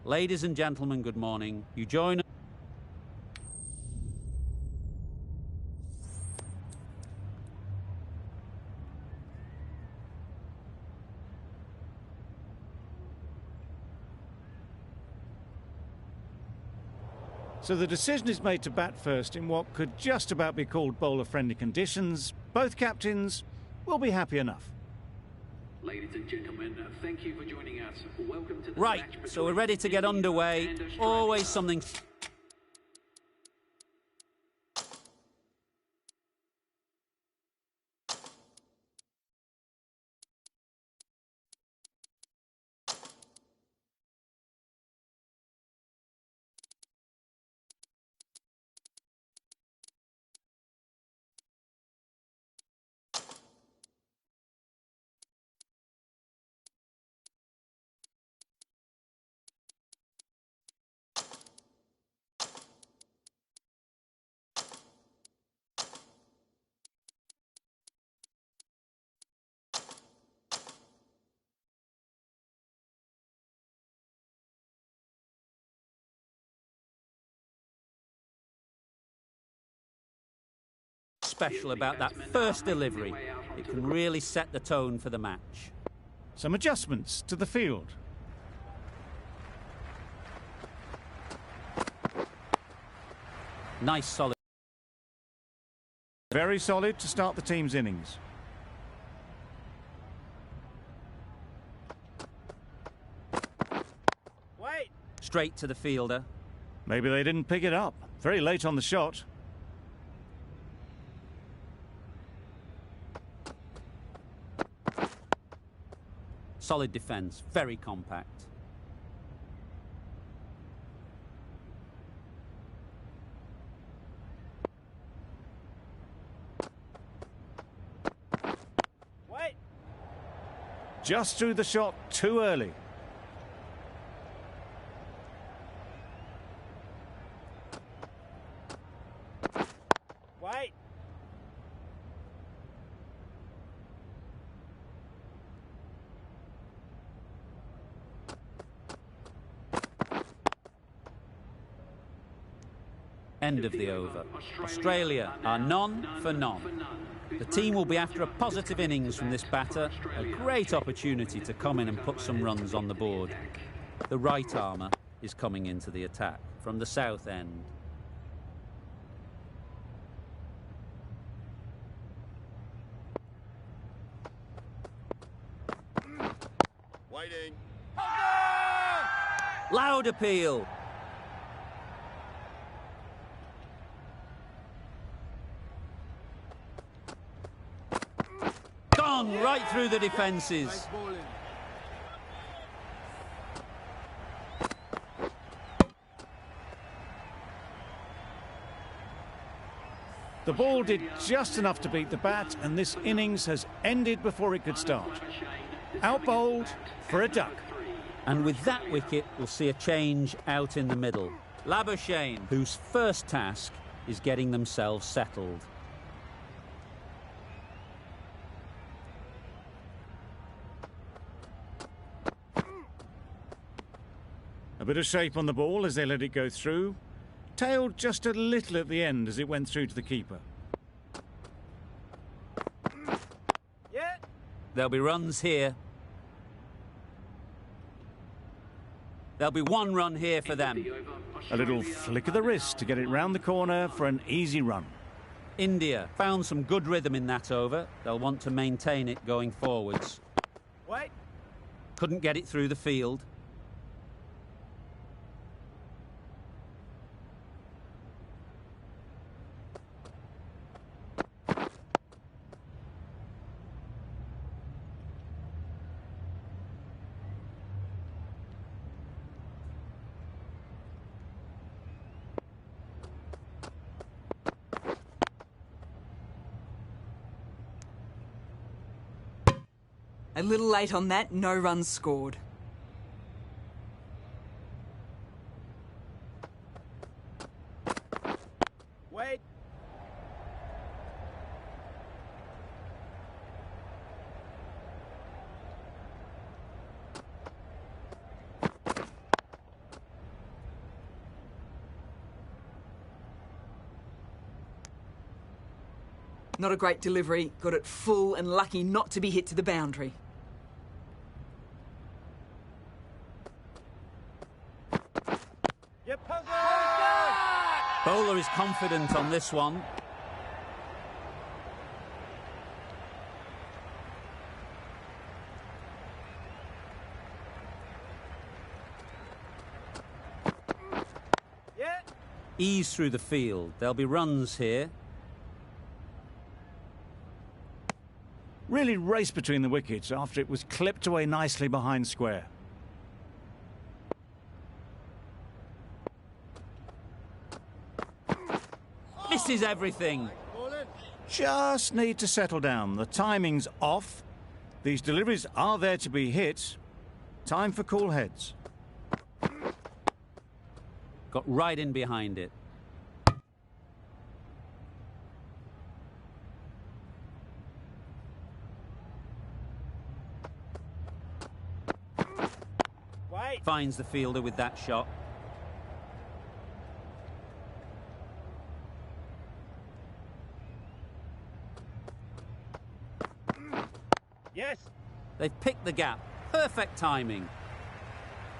Ladies and gentlemen, good morning. You join... So the decision is made to bat first in what could just about be called bowler-friendly conditions. Both captains will be happy enough. Ladies and gentlemen, thank you for joining us. Welcome to the Right, so we're ready to get underway. Always something... special about that first delivery. It can really set the tone for the match. Some adjustments to the field. Nice solid. Very solid to start the team's innings. Wait. Straight to the fielder. Maybe they didn't pick it up. Very late on the shot. Solid defence, very compact. Wait. Just threw the shot too early. Wait. End of the over. Australia are none for none. The team will be after a positive innings from this batter. A great opportunity to come in and put some runs on the board. The right armour is coming into the attack from the south end. Waiting. Loud appeal. Gone right through the defences. The ball did just enough to beat the bat, and this innings has ended before it could start. Out bowled for a duck. And with that wicket, we'll see a change out in the middle. Labuschagne, whose first task is getting themselves settled. A bit of shape on the ball as they let it go through. Tailed just a little at the end as it went through to the keeper. Yeah. There'll be runs here. There'll be one run here for them. A little flick of the wrist to get it round the corner for an easy run. India found some good rhythm in that over. They'll want to maintain it going forwards. Wait. Couldn't get it through the field. A little late on that, no runs scored. Wait. Not a great delivery, got it full and lucky not to be hit to the boundary. Bowler is confident on this one. Ease through the field. There'll be runs here. Really raced between the wickets after it was clipped away nicely behind square. Misses everything. Just need to settle down. The timing's off. These deliveries are there to be hit. Time for cool heads. Got right in behind it. Finds the fielder with that shot. Yes. They've picked the gap. Perfect timing.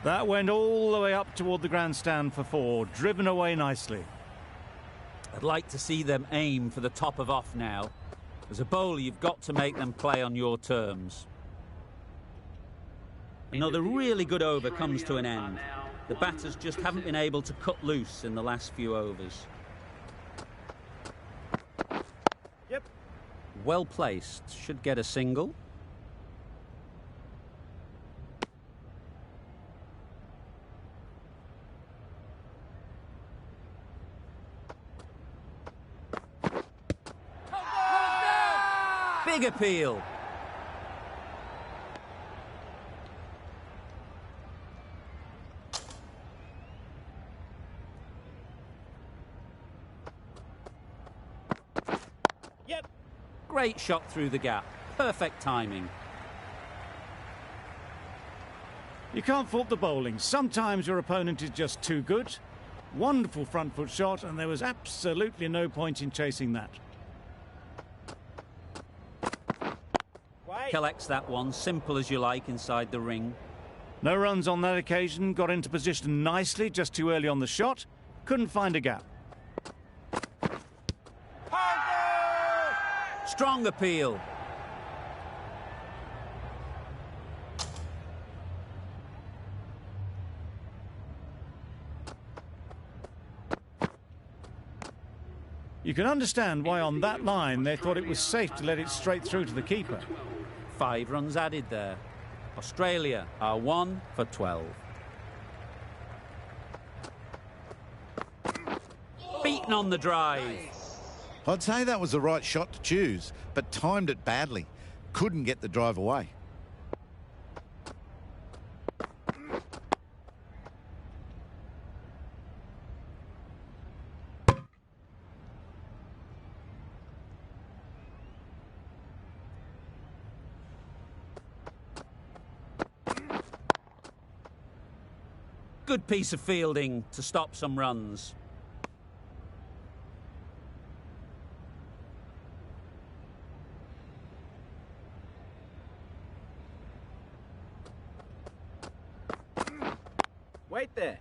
That went all the way up toward the grandstand for 4, driven away nicely. I'd like to see them aim for the top of off now. As a bowler, you've got to make them play on your terms. Another really good over comes to an end. The batters just haven't been able to cut loose in the last few overs. Yep. Well placed. Should get a single. Big appeal. Yep. Great shot through the gap. Perfect timing. You can't fault the bowling. Sometimes your opponent is just too good. Wonderful front foot shot, and there was absolutely no point in chasing that. Collects that one, simple as you like, inside the ring. No runs on that occasion, got into position nicely, just too early on the shot. Couldn't find a gap. Strong appeal. You can understand why on that line they thought it was safe to let it straight through to the keeper. 5 runs added there. Australia are 1 for 12. Beaten on the drive. I'd say that was the right shot to choose, but timed it badly. Couldn't get the drive away. Good piece of fielding to stop some runs. Wait there.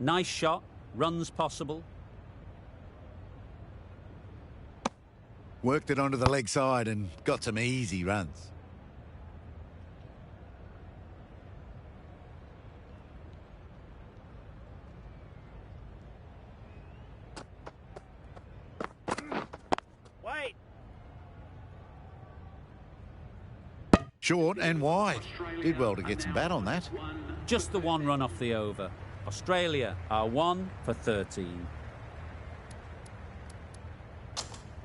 Nice shot, runs possible. Worked it onto the leg side and got some easy runs. Wait. Short and wide. Did well to get some bat on that. Just the 1 run off the over. Australia are 1 for 13.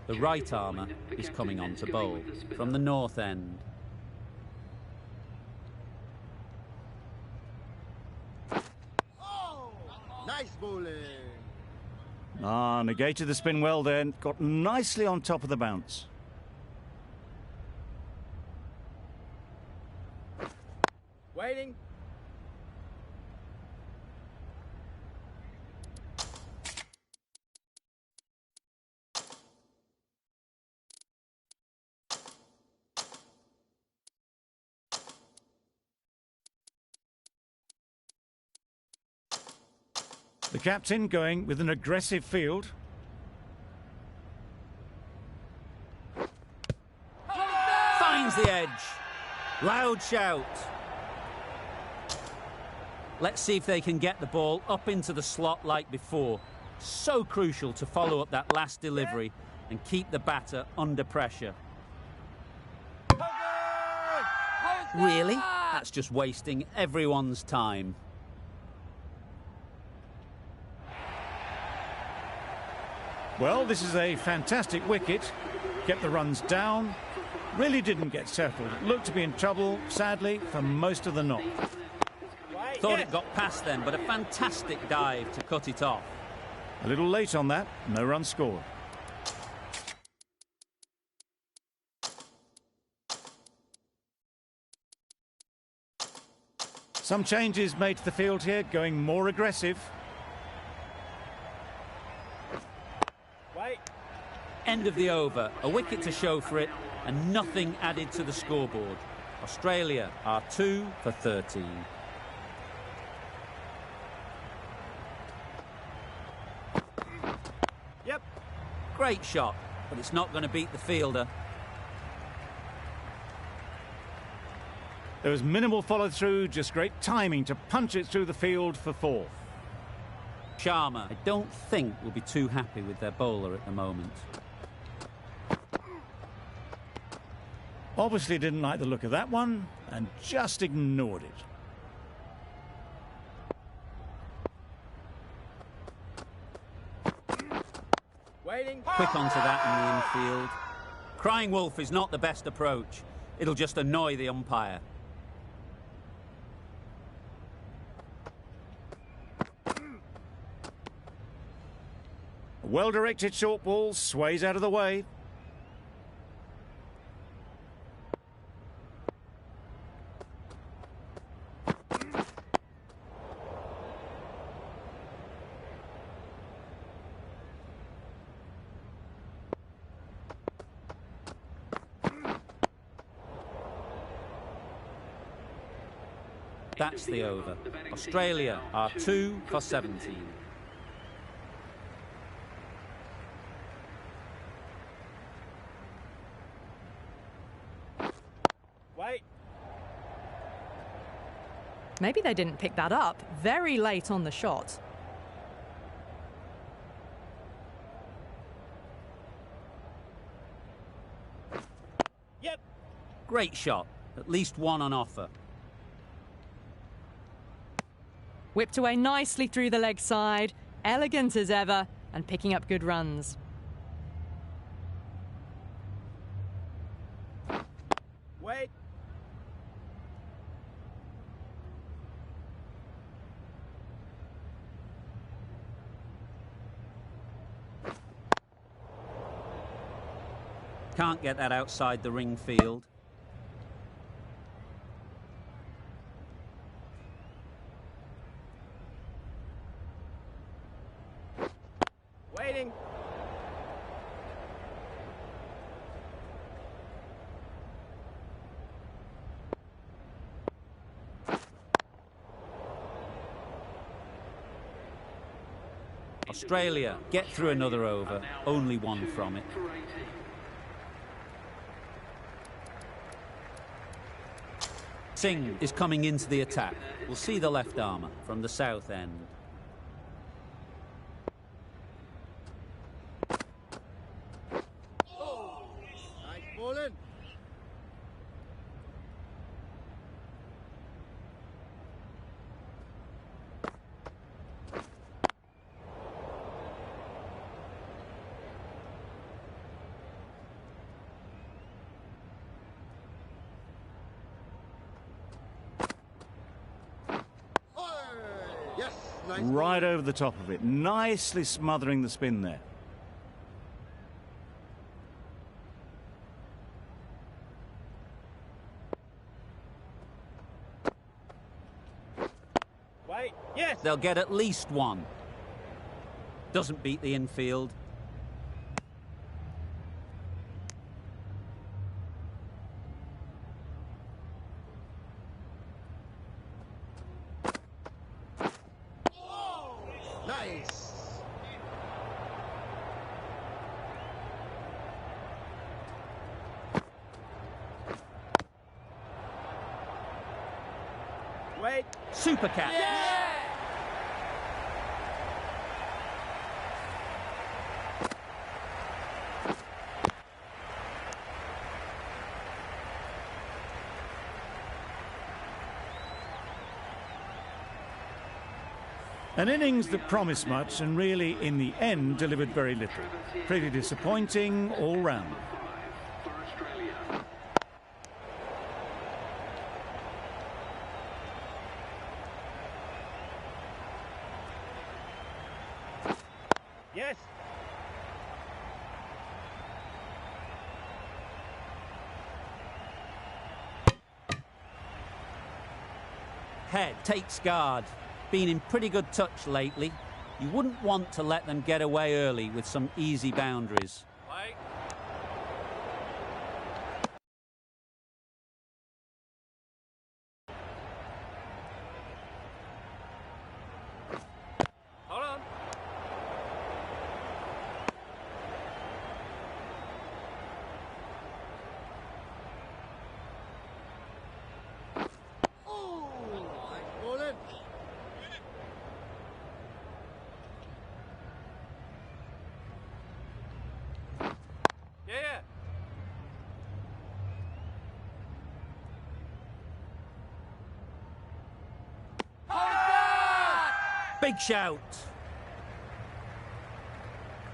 The right armour is coming on to bowl from the north end. Nice bowling. Negated the spin well then. Got nicely on top of the bounce. The captain going with an aggressive field. Finds the edge. Loud shout. Let's see if they can get the ball up into the slot like before. So crucial to follow up that last delivery and keep the batter under pressure. Really? That's just wasting everyone's time. Well, this is a fantastic wicket. Kept the runs down. Really didn't get settled. Looked to be in trouble, sadly, for most of the knock. Thought it got past them, but a fantastic dive to cut it off. A little late on that, no run scored. Some changes made to the field here, going more aggressive. End of the over, a wicket to show for it, and nothing added to the scoreboard. Australia are 2 for 13. Yep. Great shot, but it's not going to beat the fielder. There was minimal follow-through, just great timing to punch it through the field for 4. Sharma, I don't think, will be too happy with their bowler at the moment. Obviously didn't like the look of that one and just ignored it. Quick onto that in the infield. Crying wolf is not the best approach. It'll just annoy the umpire. A well-directed short ball sways out of the way. That's the over. Australia are 2 for 17. Maybe they didn't pick that up very late on the shot. Great shot. At least one on offer. Whipped away nicely through the leg side, elegant as ever, and picking up good runs. Can't get that outside the ring field. Waiting. Australia get through another over, only one from it. Singh is coming into the attack. We'll see the left armour from the south end. Nice bowling. Yes, nice. Right over the top of it, nicely smothering the spin there. Wait. Yes. They'll get at least one. Doesn't beat the infield. Nice. Wait. Super catch. An innings that promised much and really, in the end, delivered very little. Pretty disappointing all round. For Australia. Yes. Head takes guard. Been in pretty good touch lately. You wouldn't want to let them get away early with some easy boundaries. Wait. Hold on. Oh, nice bowling. Yeah. Big shout.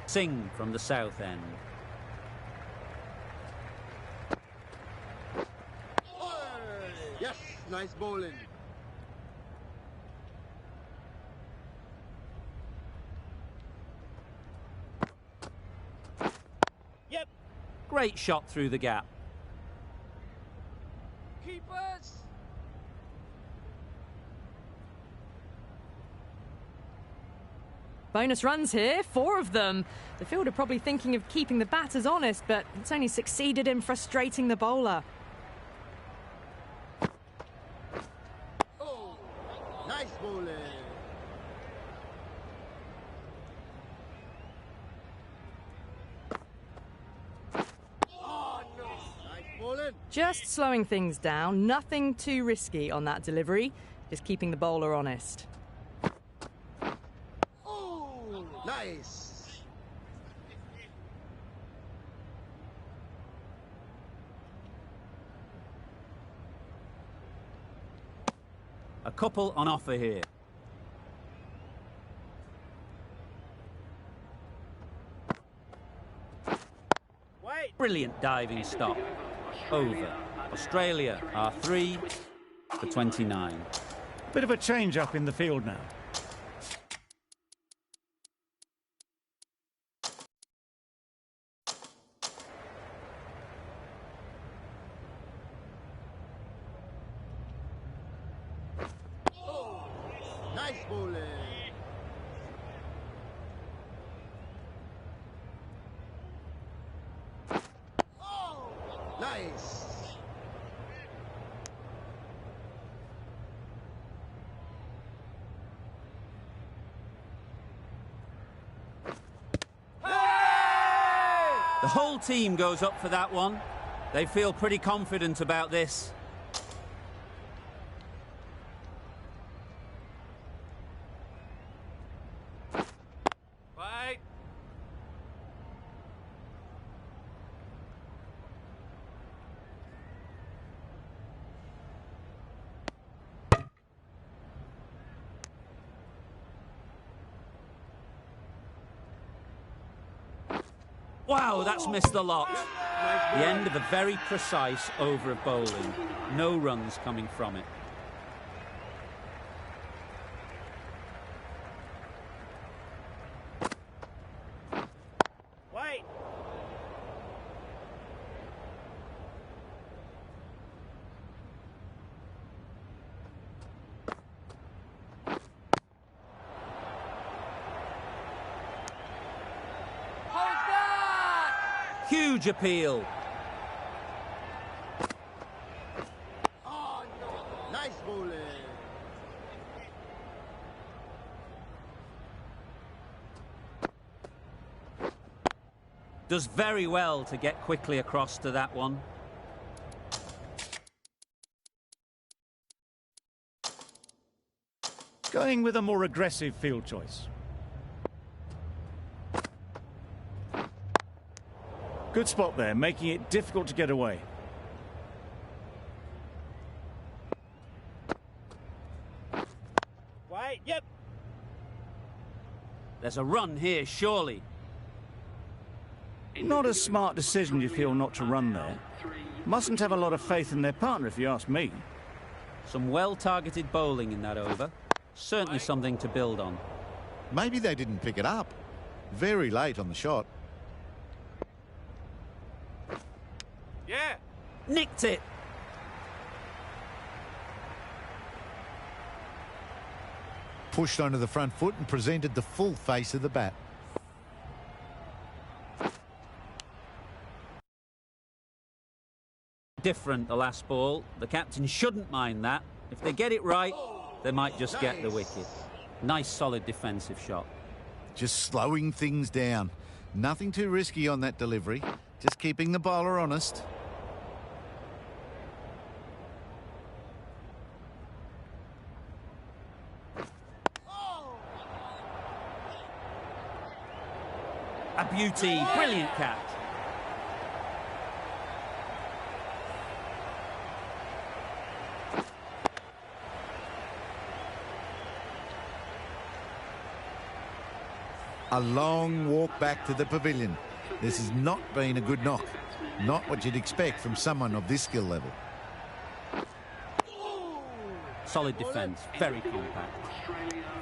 Sing from the south end. Yes, nice bowling. Yep. Great shot through the gap. Keepers. Bonus runs here, 4 of them. The fielder probably thinking of keeping the batters honest, but it's only succeeded in frustrating the bowler. Oh, nice bowling. Oh, no. Nice bowling. Just slowing things down, nothing too risky on that delivery, just keeping the bowler honest. Oh, nice. A couple on offer here. Wait. Brilliant diving stop. Over. Australia are 3 for 29. Bit of a change up in the field now. Nice bowling. Oh, nice. The whole team goes up for that one. They feel pretty confident about this. Wait. Wow, that's missed the lot. The end of a very precise over of bowling. No runs coming from it. Wait. Huge appeal. Oh, no. Nice bowling. Does very well to get quickly across to that one. Going with a more aggressive field choice. Good spot there, making it difficult to get away. Wait, yep. There's a run here, surely. Not a smart decision, you feel, not to run there. Mustn't have a lot of faith in their partner, if you ask me. Some well-targeted bowling in that over. Certainly something to build on. Maybe they didn't pick it up. Very late on the shot. Yeah. Nicked it. Pushed onto the front foot and presented the full face of the bat. Different the last ball. The captain shouldn't mind that. If they get it right, they might just get the wicket. Nice solid defensive shot. Just slowing things down. Nothing too risky on that delivery. Just keeping the bowler honest. A beauty. Brilliant catch. A long walk back to the pavilion. This has not been a good knock. Not what you'd expect from someone of this skill level. Solid defence. Very compact.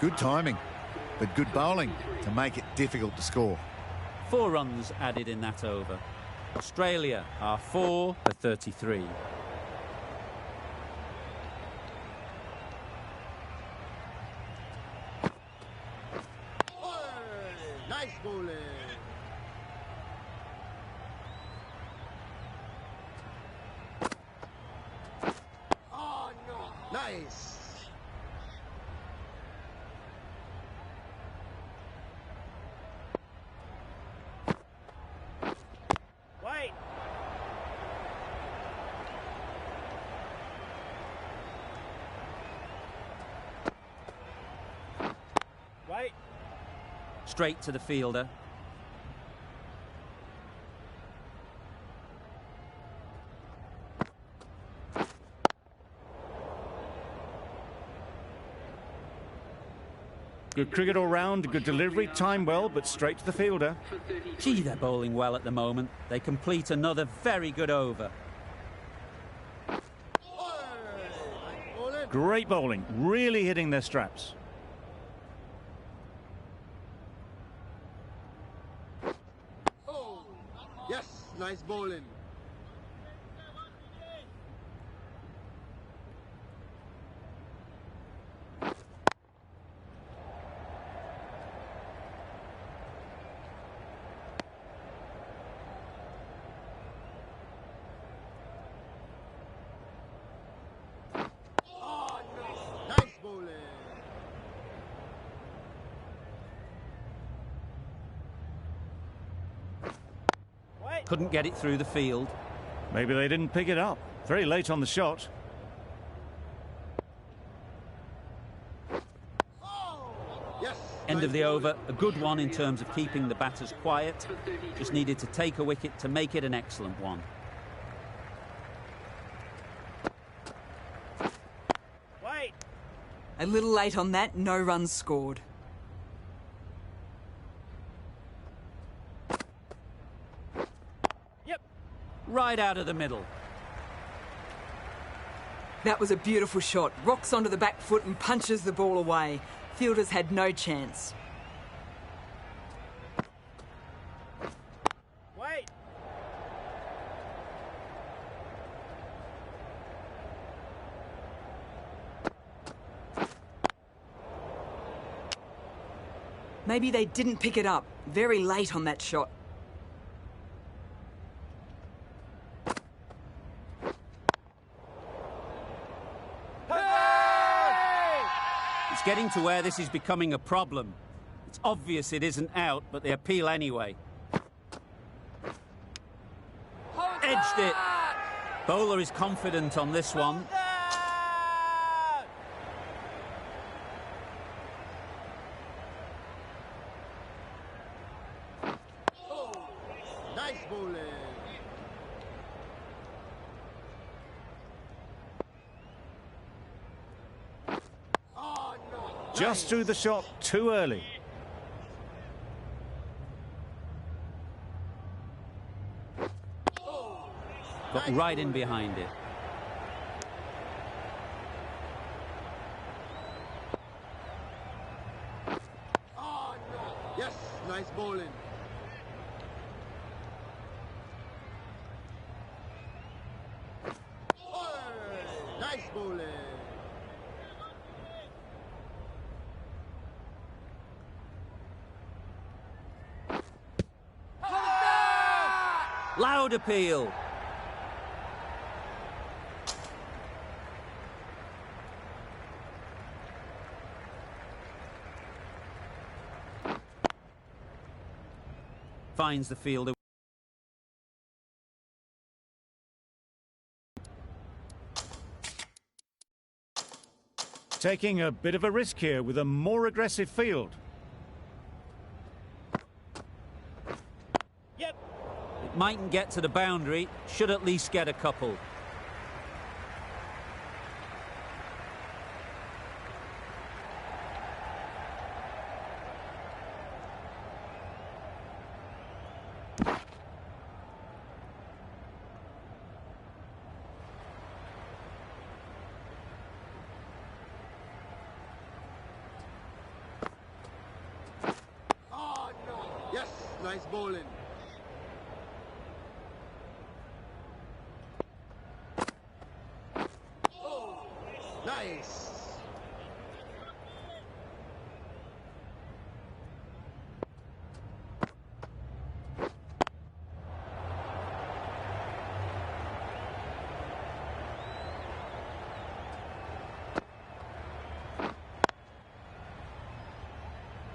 Good timing, but good bowling to make it difficult to score. 4 runs added in that over. Australia are 4 for 33. Nice bowling. Oh, no. Nice. Wait. Wait. Straight to the fielder. Good cricket all round, good delivery, timed well, but straight to the fielder. Gee, they're bowling well at the moment. They complete another very good over. Great bowling, really hitting their straps. Oh, yes, nice bowling. Oh, no. Nice bowling. Wait. Couldn't get it through the field. Maybe they didn't pick it up. Very late on the shot. Oh, yes. End nice of the bowling. over. A good one in terms of keeping the batters quiet. Just needed to take a wicket to make it an excellent one. Wait. A little late on that, no runs scored. Yep. Right out of the middle. That was a beautiful shot. Rocks onto the back foot and punches the ball away. Fielders had no chance. Wait. Maybe they didn't pick it up. Very late on that shot. It's getting to where this is becoming a problem. It's obvious it isn't out, but they appeal anyway. edged it. Bowler is confident on this one. Nice bowling. Oh, no. Just threw the shot too early. Got right in behind it. Oh, no. Yes, nice bowling. Oh, nice bowling. Loud appeal. Finds the fielder. Taking a bit of a risk here with a more aggressive field. Yep. It mightn't get to the boundary, should at least get a couple. Oh, no. Yes, nice bowling. Oh, nice.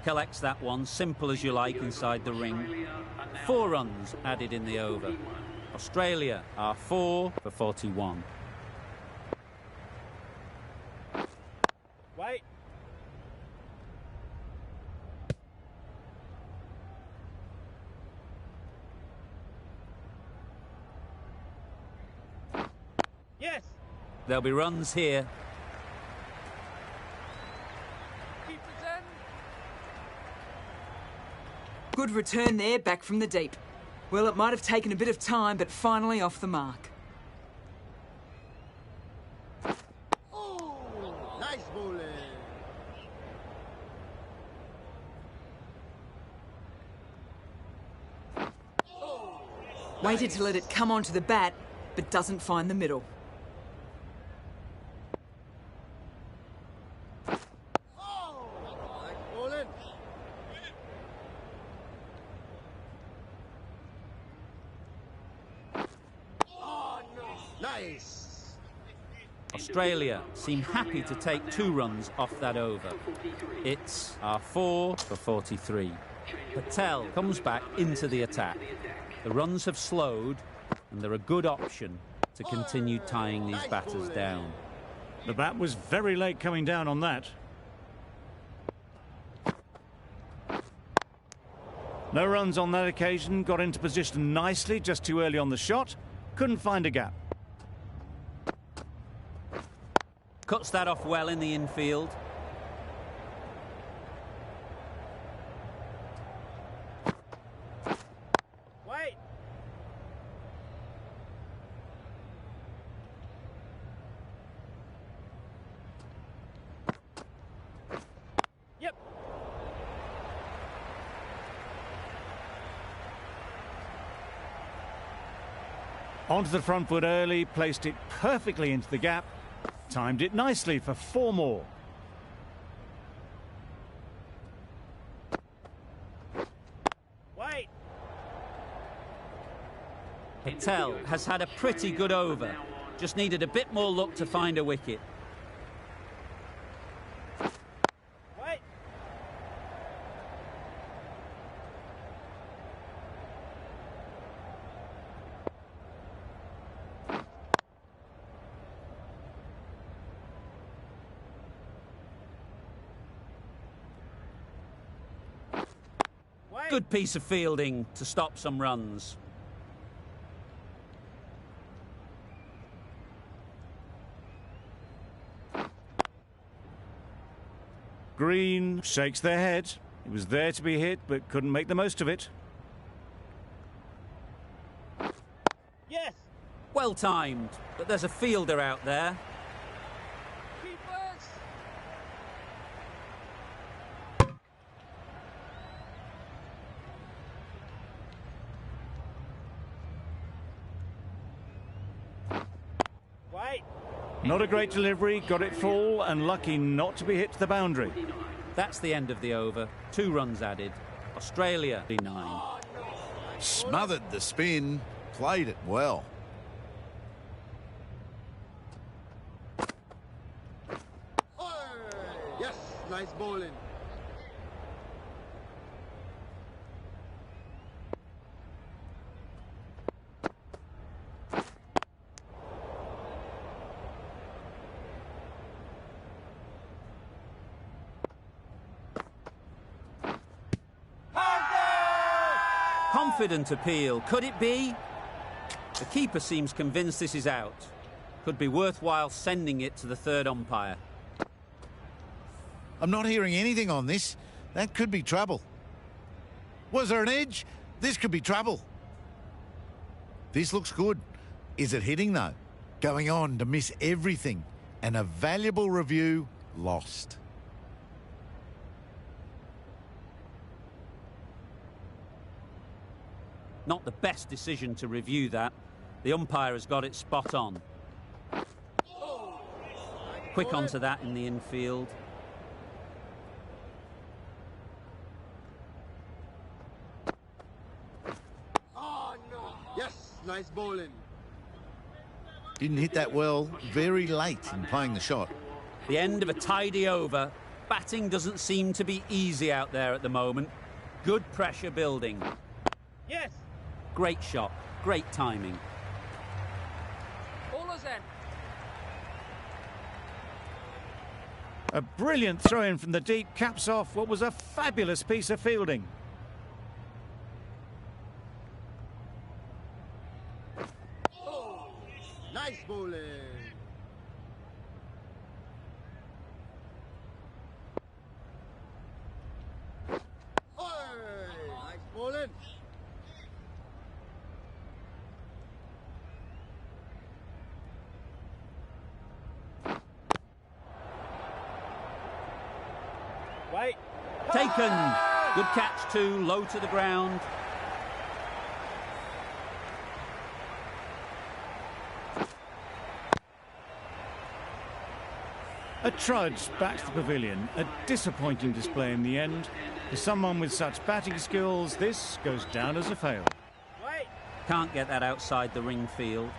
Collects that one, simple as you like, inside the ring. 4 runs added in the over. Australia are 4 for 41. Wait. Yes. There'll be runs here. Good return there, back from the deep. Well, it might have taken a bit of time, but finally off the mark. Oh, nice bowling. Oh, Waited to let it come onto the bat, but doesn't find the middle. oh, nice bowling. Oh, no. Nice. Australia seem happy to take 2 runs off that over. It's our 4 for 43. Patel comes back into the attack. The runs have slowed, and they're a good option to continue tying these batters down. The bat was very late coming down on that. No runs on that occasion, got into position nicely, just too early on the shot. Couldn't find a gap. Cuts that off well in the infield. Wait. Yep. Onto the front foot early, placed it perfectly into the gap. Timed it nicely for 4 more. Wait. Patel has had a pretty good over. Just needed a bit more luck to find a wicket. Wait. Good piece of fielding to stop some runs. Green shakes their head. It was there to be hit, but couldn't make the most of it. Yes. Well timed, but there's a fielder out there. Keepers. Wait. Not a great delivery, got it full and lucky not to be hit to the boundary. That's the end of the over. 2 runs added. Australia 9. Smothered the spin, played it well. Yes, nice bowling. Confident appeal. Could it be? The keeper seems convinced this is out. Could be worthwhile sending it to the third umpire. I'm not hearing anything on this. That could be trouble. Was there an edge? This could be trouble. This looks good. Is it hitting, though? Going on to miss everything. And a valuable review lost. Not the best decision to review that. The umpire has got it spot on. Quick onto that in the infield. Oh, no. Yes, nice bowling. Didn't hit that well. Very late in playing the shot. The end of a tidy over. Batting doesn't seem to be easy out there at the moment. Good pressure building. Yes. Great shot. Great timing. Bowler's in. A brilliant throw-in from the deep caps off what was a fabulous piece of fielding. Nice bowling. Nice bowling. Wait. Taken. Good catch too. Low to the ground. A trudge back to the pavilion. A disappointing display in the end. For someone with such batting skills, this goes down as a fail. Wait. Can't get that outside the ring field.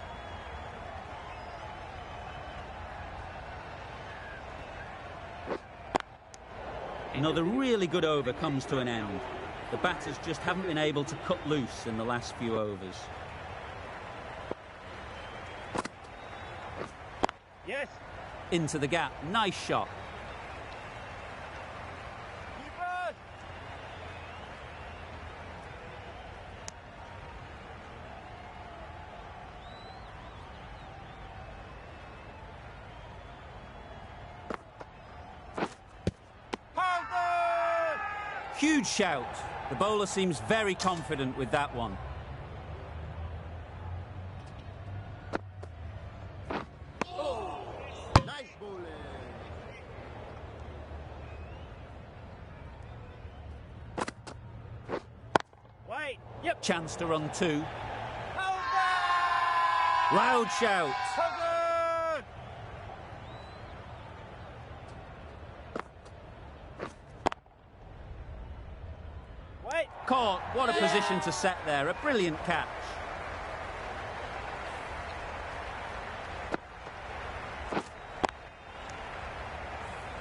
Another really good over comes to an end. The batters just haven't been able to cut loose in the last few overs. Yes. Into the gap. Nice shot. Keepers. Huge shout. The bowler seems very confident with that one. Nice bowling. Wait. Yep. Chance to run 2. Hold Loud shout. on. Wait. Caught. What a position to set there. A brilliant catch.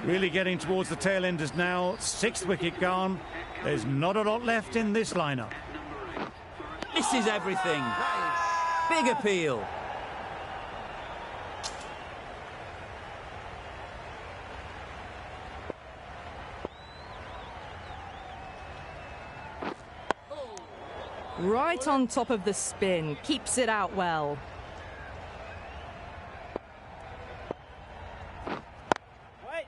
Really getting towards the tail enders now. 6th wicket gone. There's not a lot left in this lineup. Misses everything. Big appeal. Right on top of the spin. Keeps it out well. Wait.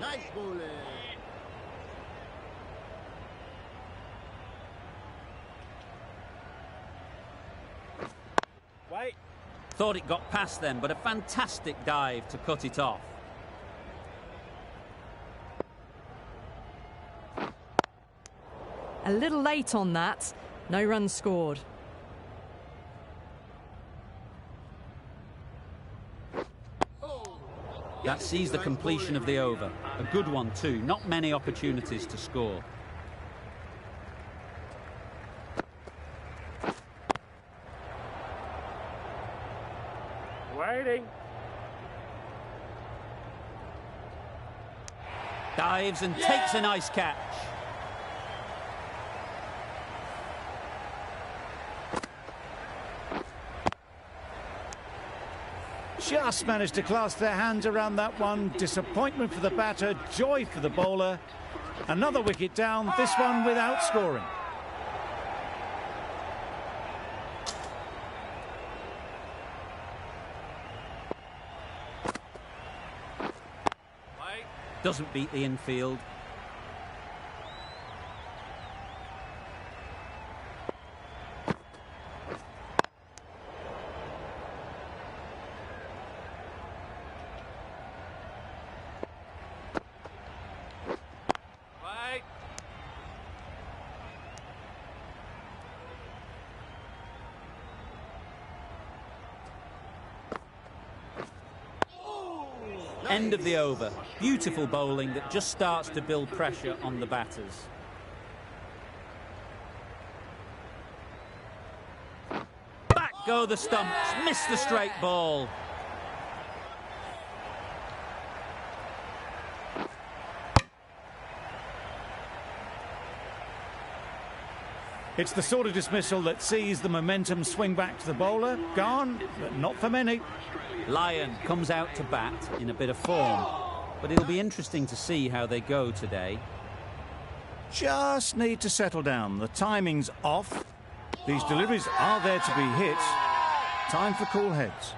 Nice bowling. Wait. Thought it got past them, but a fantastic dive to cut it off. A little late on that. No runs scored. That sees the completion of the over. A good one too. Not many opportunities to score. Waiting. Dives and takes a nice catch. Just managed to clasp their hands around that one. Disappointment for the batter, joy for the bowler. Another wicket down, this one without scoring. Doesn't beat the infield. End of the over. Beautiful bowling that just starts to build pressure on the batters. Back go the stumps. Missed the straight ball. It's the sort of dismissal that sees the momentum swing back to the bowler. Gone, but not for many. Lyon comes out to bat in a bit of form, but it'll be interesting to see how they go today. Just need to settle down. The timing's off. These deliveries are there to be hit. Time for cool heads.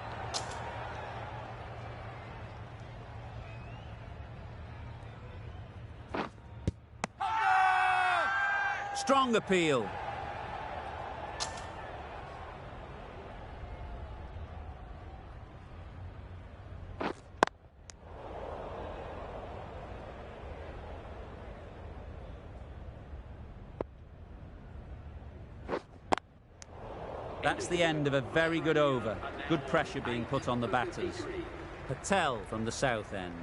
Strong appeal. That's the end of a very good over. Good pressure being put on the batters. Patel from the south end.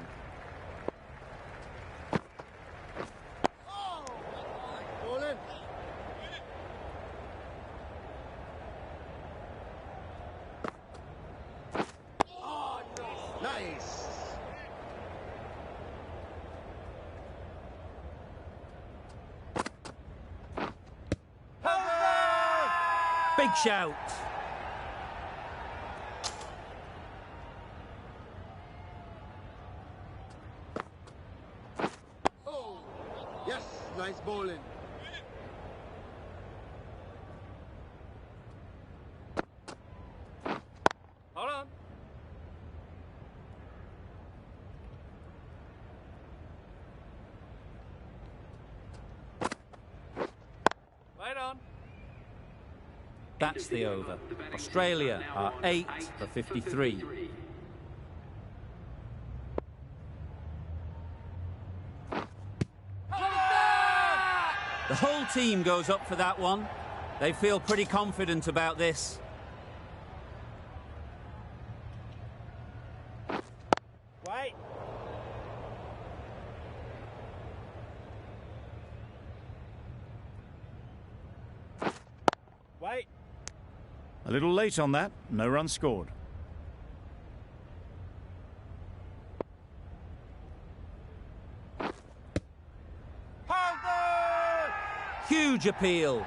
Bowling. Nice. Big shout. Oh, yes, nice bowling. Hold on. Wait on. That's the over. Australia are 8 for 53. The whole team goes up for that one. They feel pretty confident about this. Wait. Wait. A little late on that, no run scored. Huge appeal.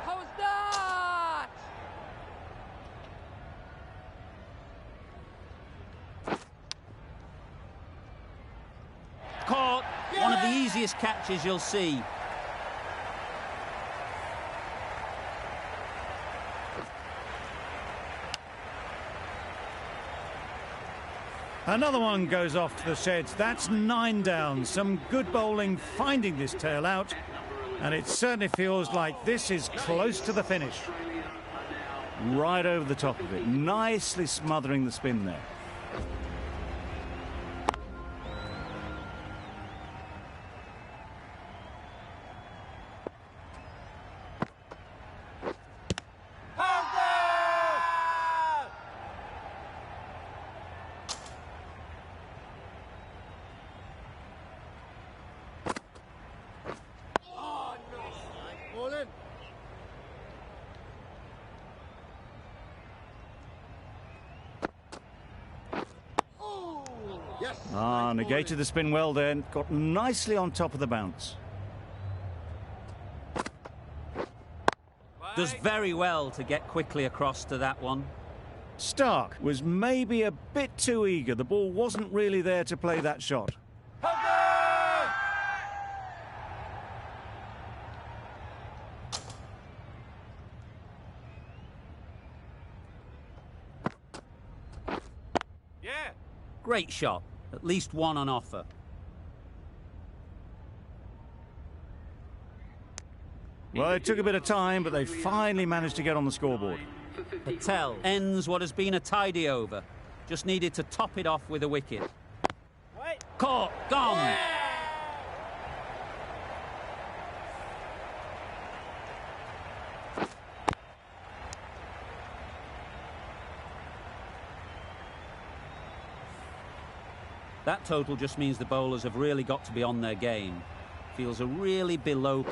easiest catches you'll see. Another one goes off to the sheds. That's 9 down. Some good bowling finding this tail out. And it certainly feels like this is close to the finish. Right over the top of it. Nicely smothering the spin there. Negated the spin well there, got nicely on top of the bounce. Does very well to get quickly across to that one. Stark was maybe a bit too eager. The ball wasn't really there to play that shot. Yeah. Great shot. At least one on offer. Well, it took a bit of time, but they finally managed to get on the scoreboard. Patel ends what has been a tidy over. Just needed to top it off with a wicket. Wait. Caught. Gone. Yeah. That total just means the bowlers have really got to be on their game. Feels a really below